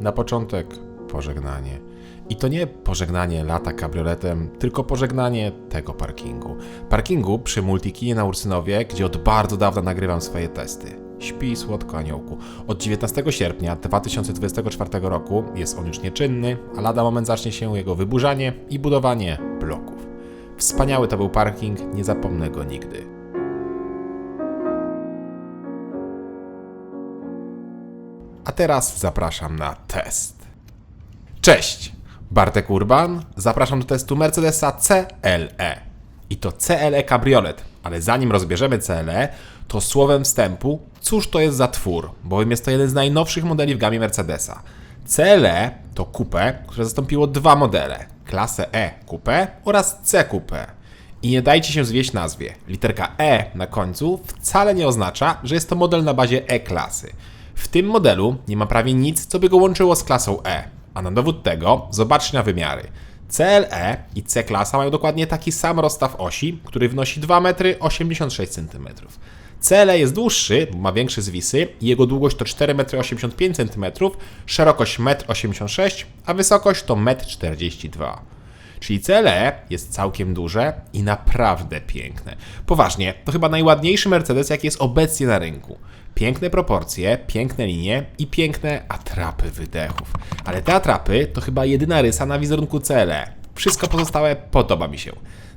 Na początek pożegnanie. I to nie pożegnanie lata kabrioletem, tylko pożegnanie tego parkingu. Parkingu przy Multikinie na Ursynowie, gdzie od bardzo dawna nagrywam swoje testy. Śpi słodko aniołku. Od 19 sierpnia 2024 roku jest on już nieczynny, a lada moment zacznie się jego wyburzanie i budowanie bloków. Wspaniały to był parking, nie zapomnę go nigdy. A teraz zapraszam na test. Cześć! Bartek Urban, zapraszam do testu Mercedesa CLE. I to CLE Cabriolet, ale zanim rozbierzemy CLE, to słowem wstępu, cóż to jest za twór, bowiem jest to jeden z najnowszych modeli w gamie Mercedesa. CLE to coupé, które zastąpiło dwa modele, klasę E coupé oraz C coupé. I nie dajcie się zwieść nazwie, literka E na końcu wcale nie oznacza, że jest to model na bazie E-klasy. W tym modelu nie ma prawie nic, co by go łączyło z klasą E. A na dowód tego zobaczcie na wymiary. CLE i C-klasa mają dokładnie taki sam rozstaw osi, który wynosi 2,86 m. CLE jest dłuższy, bo ma większe zwisy i jego długość to 4,85 m, szerokość 1,86 m, a wysokość to 1,42 m. Czyli CLE jest całkiem duże i naprawdę piękne. Poważnie, to chyba najładniejszy Mercedes, jaki jest obecnie na rynku. Piękne proporcje, piękne linie i piękne atrapy wydechów. Ale te atrapy to chyba jedyna rysa na wizerunku CLE. Wszystko pozostałe podoba mi się.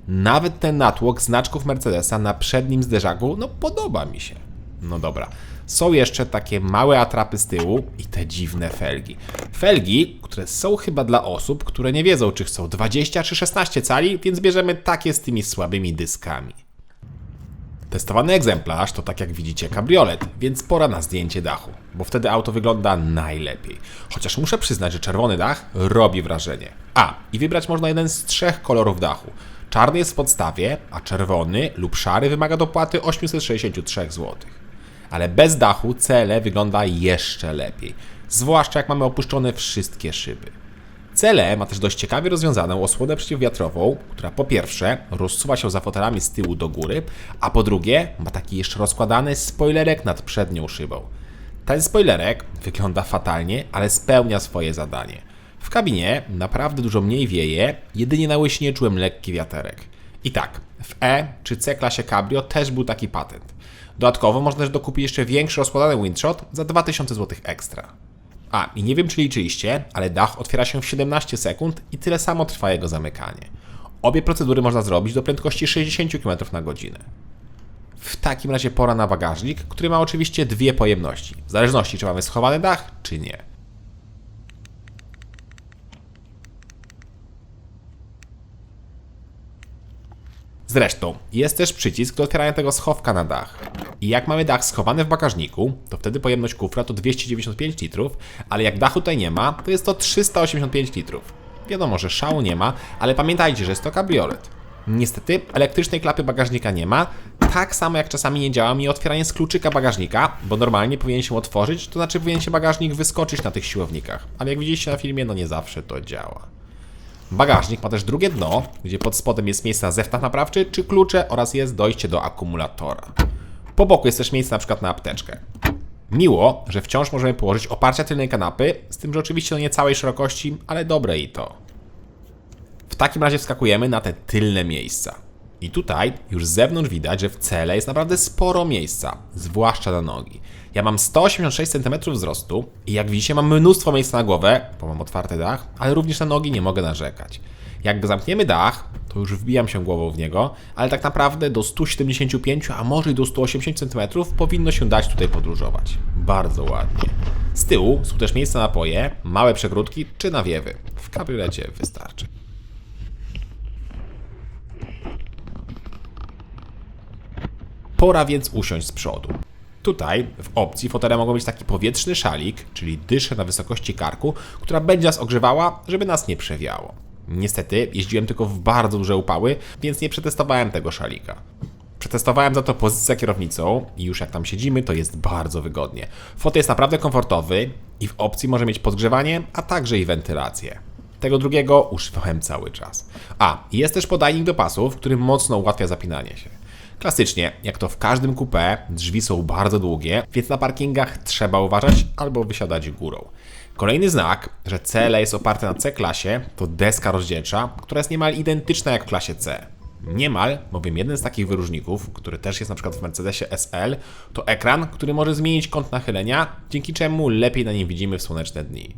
Nawet ten natłok znaczków Mercedesa na przednim zderzaku, podoba mi się. No dobra. Są jeszcze takie małe atrapy z tyłu i te dziwne felgi. Felgi, które są chyba dla osób, które nie wiedzą, czy chcą 20 czy 16 cali, więc bierzemy takie z tymi słabymi dyskami. Testowany egzemplarz to, tak jak widzicie, kabriolet, więc pora na zdjęcie dachu, bo wtedy auto wygląda najlepiej. Chociaż muszę przyznać, że czerwony dach robi wrażenie. I wybrać można jeden z trzech kolorów dachu. Czarny jest w podstawie, a czerwony lub szary wymaga dopłaty 863 zł. Ale bez dachu CLE wygląda jeszcze lepiej, zwłaszcza jak mamy opuszczone wszystkie szyby. CLE ma też dość ciekawie rozwiązaną osłonę przeciwwiatrową, która po pierwsze rozsuwa się za fotelami z tyłu do góry, a po drugie ma taki jeszcze rozkładany spoilerek nad przednią szybą. Ten spoilerek wygląda fatalnie, ale spełnia swoje zadanie. W kabinie naprawdę dużo mniej wieje, jedynie na łysinie czułem lekki wiaterek. I tak, w E czy C klasie Cabrio też był taki patent. Dodatkowo można też dokupić jeszcze większy rozkładany windshot za 2000 zł ekstra. I nie wiem, czy liczyliście, ale dach otwiera się w 17 sekund i tyle samo trwa jego zamykanie. Obie procedury można zrobić do prędkości 60 km/h. W takim razie pora na bagażnik, który ma oczywiście dwie pojemności, w zależności czy mamy schowany dach, czy nie. Zresztą, jest też przycisk do otwierania tego schowka na dach. I jak mamy dach schowany w bagażniku, to wtedy pojemność kufra to 295 litrów, ale jak dachu tutaj nie ma, to jest to 385 litrów. Wiadomo, że szału nie ma, ale pamiętajcie, że jest to kabriolet. Niestety, elektrycznej klapy bagażnika nie ma, tak samo jak czasami nie działa mi otwieranie z kluczyka bagażnika, bo normalnie powinien się otworzyć, to znaczy powinien się bagażnik wyskoczyć na tych siłownikach. Ale jak widzieliście na filmie, nie zawsze to działa. Bagażnik ma też drugie dno, gdzie pod spodem jest miejsce na zestaw naprawczy czy klucze oraz jest dojście do akumulatora. Po boku jest też miejsce np. na apteczkę. Miło, że wciąż możemy położyć oparcia tylnej kanapy, z tym, że oczywiście nie całej szerokości, ale dobre i to. W takim razie wskakujemy na te tylne miejsca. I tutaj już z zewnątrz widać, że w CLE jest naprawdę sporo miejsca, zwłaszcza na nogi. Ja mam 186 cm wzrostu i jak widzicie mam mnóstwo miejsca na głowę, bo mam otwarty dach, ale również na nogi nie mogę narzekać. Jak zamkniemy dach, to już wbijam się głową w niego, ale tak naprawdę do 175, a może i do 180 cm powinno się dać tutaj podróżować. Bardzo ładnie. Z tyłu są też miejsca na napoje, małe przegródki czy nawiewy. W kabriolecie wystarczy. Pora więc usiąść z przodu. Tutaj w opcji fotele mogą mieć taki powietrzny szalik, czyli dyszę na wysokości karku, która będzie nas ogrzewała, żeby nas nie przewiało. Niestety jeździłem tylko w bardzo duże upały, więc nie przetestowałem tego szalika. Przetestowałem za to pozycję za kierownicą i już jak tam siedzimy, to jest bardzo wygodnie. Fotel jest naprawdę komfortowy i w opcji może mieć podgrzewanie, a także i wentylację. Tego drugiego używałem cały czas. Jest też podajnik do pasów, który mocno ułatwia zapinanie się. Klasycznie, jak to w każdym coupé, drzwi są bardzo długie, więc na parkingach trzeba uważać albo wysiadać górą. Kolejny znak, że CLE jest oparte na C-klasie, to deska rozdzielcza, która jest niemal identyczna jak w klasie C. Niemal, bowiem jeden z takich wyróżników, który też jest na przykład w Mercedesie SL, to ekran, który może zmienić kąt nachylenia, dzięki czemu lepiej na nim widzimy w słoneczne dni.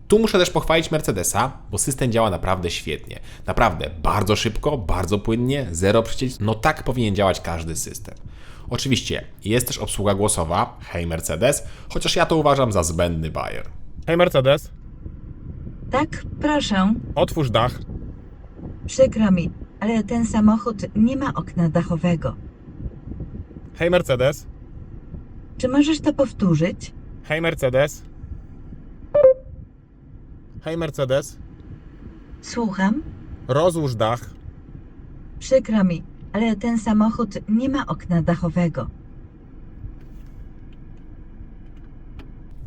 Tu muszę też pochwalić Mercedesa, bo system działa naprawdę świetnie. Naprawdę bardzo szybko, bardzo płynnie, zero przycisk, no tak powinien działać każdy system. Oczywiście jest też obsługa głosowa, hej Mercedes, chociaż ja to uważam za zbędny bajer. Hej Mercedes, Tak, proszę. otwórz dach. Przykro mi, ale ten samochód nie ma okna dachowego. Hej Mercedes, Czy możesz to powtórzyć? hej Mercedes. Hej Mercedes, Słucham. rozłóż dach. Przykro mi, ale ten samochód nie ma okna dachowego.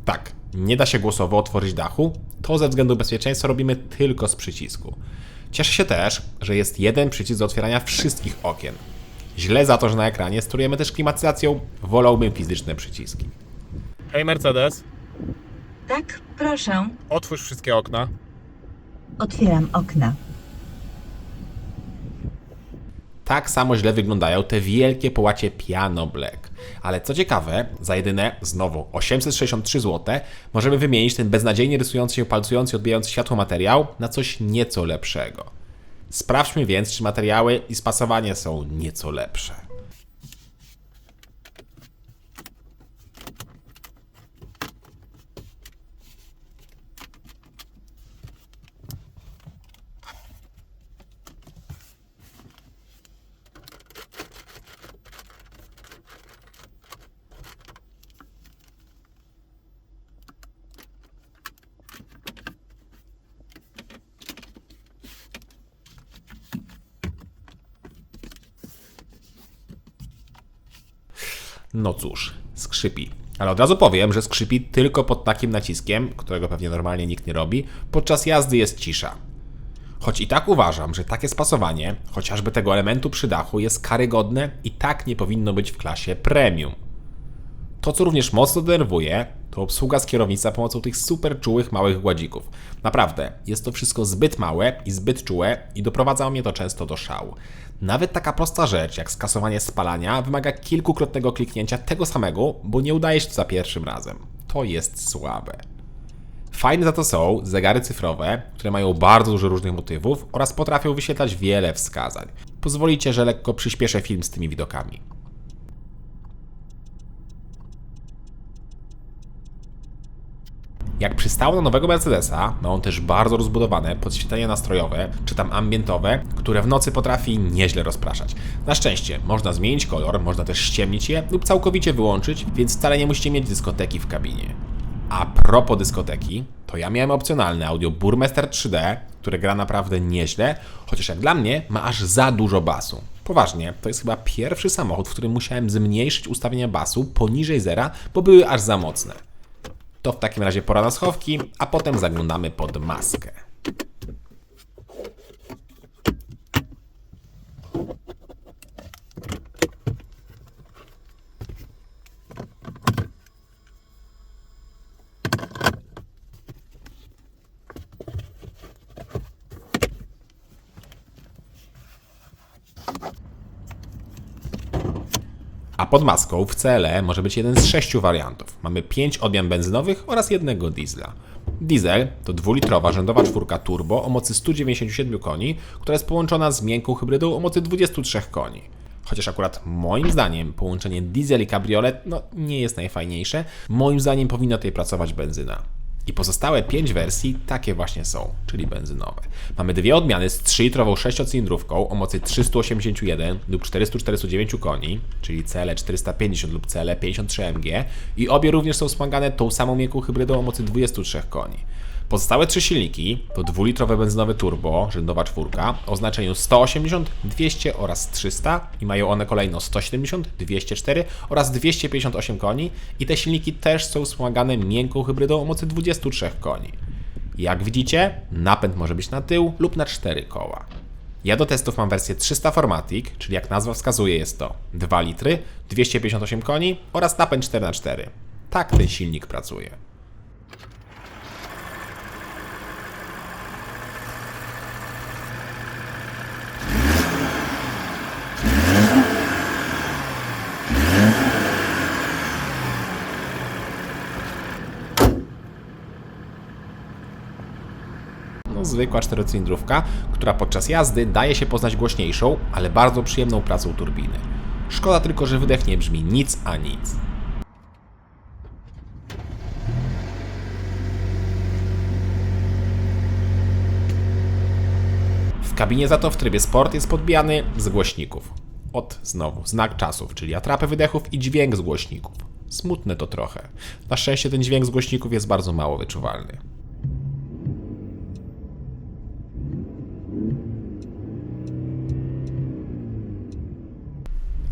Tak, nie da się głosowo otworzyć dachu, to ze względu bezpieczeństwa robimy tylko z przycisku. Cieszę się też, że jest jeden przycisk do otwierania wszystkich okien. Źle za to, że na ekranie sterujemy też klimatyzacją, wolałbym fizyczne przyciski. Hej Mercedes, Tak, proszę. otwórz wszystkie okna. Otwieram okna. Tak samo źle wyglądają te wielkie połacie Piano Black. Ale co ciekawe, za jedyne, znowu 863 zł, możemy wymienić ten beznadziejnie rysujący się, palcujący, odbijający światło materiał na coś nieco lepszego. Sprawdźmy więc, czy materiały i spasowanie są nieco lepsze. No cóż, skrzypi. Ale od razu powiem, że skrzypi tylko pod takim naciskiem, którego pewnie normalnie nikt nie robi, podczas jazdy jest cisza. Choć i tak uważam, że takie spasowanie, chociażby tego elementu przy dachu, jest karygodne i tak nie powinno być w klasie premium. To, co również mocno denerwuje, to obsługa z kierownicy za pomocą tych super czułych małych gładzików. Naprawdę, jest to wszystko zbyt małe i zbyt czułe i doprowadza mnie to często do szału. Nawet taka prosta rzecz jak skasowanie spalania wymaga kilkukrotnego kliknięcia tego samego, bo nie udaje się to za pierwszym razem. To jest słabe. Fajne za to są zegary cyfrowe, które mają bardzo dużo różnych motywów oraz potrafią wyświetlać wiele wskazań. Pozwolicie, że lekko przyspieszę film z tymi widokami. Jak przystało na nowego Mercedesa, ma on też bardzo rozbudowane podświetlenie nastrojowe, czy tam ambientowe, które w nocy potrafi nieźle rozpraszać. Na szczęście można zmienić kolor, można też ściemnić je lub całkowicie wyłączyć, więc wcale nie musicie mieć dyskoteki w kabinie. A propos dyskoteki, to ja miałem opcjonalne audio Burmester 3D, które gra naprawdę nieźle, chociaż jak dla mnie ma aż za dużo basu. Poważnie, to jest chyba pierwszy samochód, w którym musiałem zmniejszyć ustawienia basu poniżej zera, bo były aż za mocne. To w takim razie pora na schowki, a potem zaglądamy pod maskę. A pod maską w CLE może być jeden z 6 wariantów. Mamy 5 odmian benzynowych oraz jednego diesla. Diesel to 2-litrowa rzędowa czwórka turbo o mocy 197 koni, która jest połączona z miękką hybrydą o mocy 23 koni. Chociaż akurat moim zdaniem połączenie diesel i kabriolet nie jest najfajniejsze, moim zdaniem powinna tutaj pracować benzyna. I pozostałe 5 wersji takie właśnie są, czyli benzynowe. Mamy dwie odmiany z 3-litrową 6-cylindrówką o mocy 381 lub 449 koni, czyli CL 450 lub CL 53 MG i obie również są wspomagane tą samą miękką hybrydą o mocy 23 koni. Pozostałe 3 silniki to 2-litrowe benzynowe turbo, rzędowa czwórka, o znaczeniu 180, 200 oraz 300 i mają one kolejno 170, 204 oraz 258 koni i te silniki też są wspomagane miękką hybrydą o mocy 23 koni. Jak widzicie, napęd może być na tył lub na 4 koła. Ja do testów mam wersję 300 Formatic, czyli jak nazwa wskazuje jest to 2 litry, 258 koni oraz napęd 4x4. Tak ten silnik pracuje. Zwykła czterocylindrówka, która podczas jazdy daje się poznać głośniejszą, ale bardzo przyjemną pracą turbiny. Szkoda tylko, że wydech nie brzmi nic a nic. W kabinie za to w trybie sport jest podbijany z głośników. Znowu znak czasów, czyli atrapy wydechów i dźwięk z głośników. Smutne to trochę. Na szczęście ten dźwięk z głośników jest bardzo mało wyczuwalny.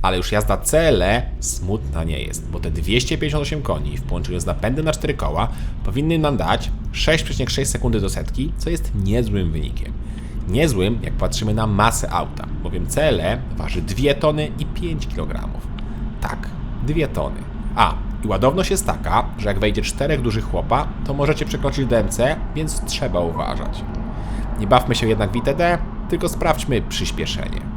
Ale już jazda CLE smutna nie jest, bo te 258 koni w połączeniu z napędem na 4 koła powinny nam dać 6,6 sekundy do setki, co jest niezłym wynikiem. Niezłym, jak patrzymy na masę auta, bowiem CLE waży 2 tony i 5 kg. Tak, 2 tony. I ładowność jest taka, że jak wejdzie 4 dużych chłopa, to możecie przekroczyć DMC, więc trzeba uważać. Nie bawmy się jednak w ITD, tylko sprawdźmy przyspieszenie.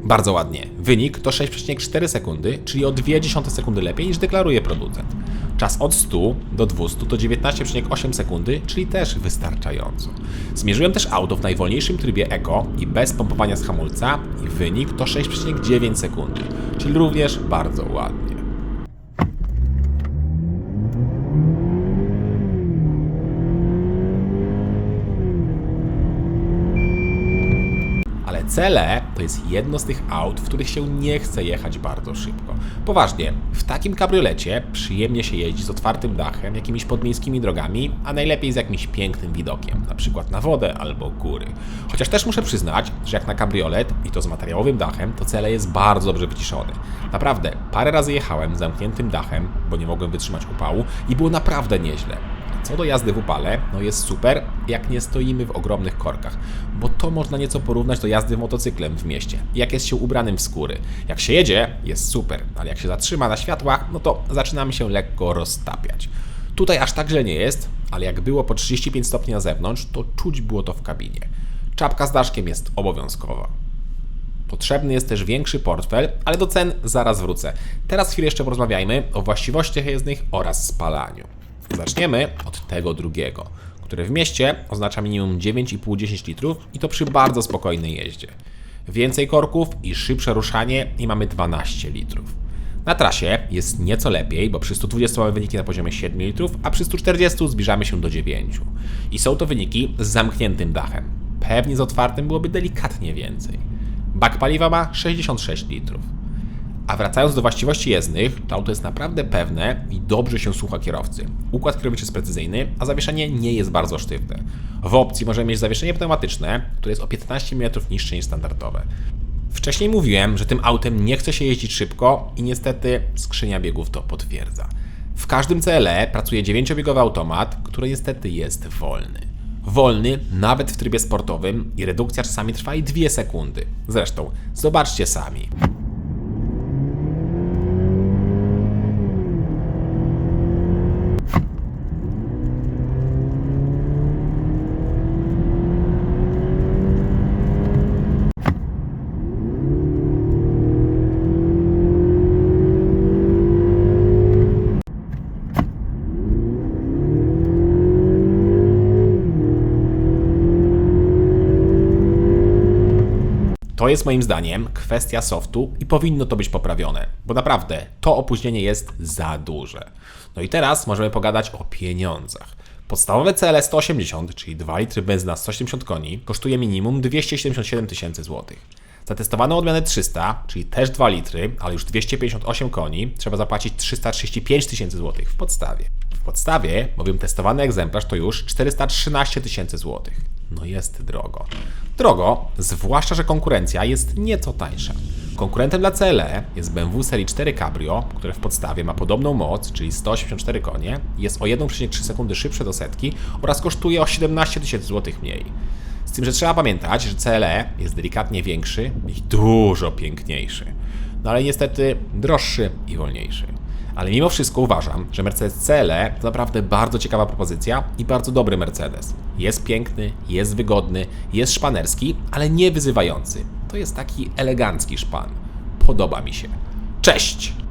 Bardzo ładnie. Wynik to 6,4 sekundy, czyli o 0,2 sekundy lepiej niż deklaruje producent. Czas od 100 do 200 to 19,8 sekundy, czyli też wystarczająco. Zmierzyłem też auto w najwolniejszym trybie Eco i bez pompowania z hamulca i wynik to 6,9 sekundy, czyli również bardzo ładnie. CLE to jest jedno z tych aut, w których się nie chce jechać bardzo szybko. Poważnie, w takim kabriolecie przyjemnie się jeździ z otwartym dachem, jakimiś podmiejskimi drogami, a najlepiej z jakimś pięknym widokiem, na przykład na wodę albo góry. Chociaż też muszę przyznać, że jak na kabriolet i to z materiałowym dachem, to CLE jest bardzo dobrze wyciszony. Naprawdę, parę razy jechałem z zamkniętym dachem, bo nie mogłem wytrzymać upału i było naprawdę nieźle. Co do jazdy w upale, no jest super, jak nie stoimy w ogromnych korkach, bo to można nieco porównać do jazdy motocyklem w mieście, jak jest się ubranym w skóry. Jak się jedzie, jest super, ale jak się zatrzyma na światłach, no to zaczynamy się lekko roztapiać. Tutaj aż tak źle nie jest, ale jak było po 35 stopni na zewnątrz, to czuć było to w kabinie. Czapka z daszkiem jest obowiązkowa. Potrzebny jest też większy portfel, ale do cen zaraz wrócę. Teraz chwilę jeszcze porozmawiajmy o właściwościach jezdnych oraz spalaniu. Zaczniemy od tego drugiego, które w mieście oznacza minimum 9,5-10 litrów i to przy bardzo spokojnej jeździe. Więcej korków i szybsze ruszanie i mamy 12 litrów. Na trasie jest nieco lepiej, bo przy 120 mamy wyniki na poziomie 7 litrów, a przy 140 zbliżamy się do 9. I są to wyniki z zamkniętym dachem. Pewnie z otwartym byłoby delikatnie więcej. Bak paliwa ma 66 litrów. A wracając do właściwości jezdnych, to auto jest naprawdę pewne i dobrze się słucha kierowcy. Układ kierowniczy jest precyzyjny, a zawieszenie nie jest bardzo sztywne. W opcji możemy mieć zawieszenie pneumatyczne, które jest o 15 mm niższe niż standardowe. Wcześniej mówiłem, że tym autem nie chce się jeździć szybko i niestety skrzynia biegów to potwierdza. W każdym CLE pracuje 9-biegowy automat, który niestety jest wolny. Wolny nawet w trybie sportowym i redukcja czasami trwa i 2 sekundy. Zresztą, zobaczcie sami. To jest moim zdaniem kwestia softu i powinno to być poprawione, bo naprawdę to opóźnienie jest za duże. No i teraz możemy pogadać o pieniądzach. Podstawowe CLE 180, czyli 2 litry benzyna 170 koni, kosztuje minimum 277 tysięcy złotych. Za testowaną odmianę 300, czyli też 2 litry, ale już 258 koni, trzeba zapłacić 335 tysięcy złotych w podstawie. W podstawie, bowiem testowany egzemplarz to już 413 tysięcy złotych. No jest drogo. Drogo, zwłaszcza, że konkurencja jest nieco tańsza. Konkurentem dla CLE jest BMW serii 4 Cabrio, które w podstawie ma podobną moc, czyli 184 konie, jest o 1,3 sekundy szybsze do setki oraz kosztuje o 17 tysięcy złotych mniej. Z tym, że trzeba pamiętać, że CLE jest delikatnie większy i dużo piękniejszy. No ale niestety droższy i wolniejszy. Ale mimo wszystko uważam, że Mercedes CLE to naprawdę bardzo ciekawa propozycja i bardzo dobry Mercedes. Jest piękny, jest wygodny, jest szpanerski, ale nie wyzywający. To jest taki elegancki szpan. Podoba mi się. Cześć!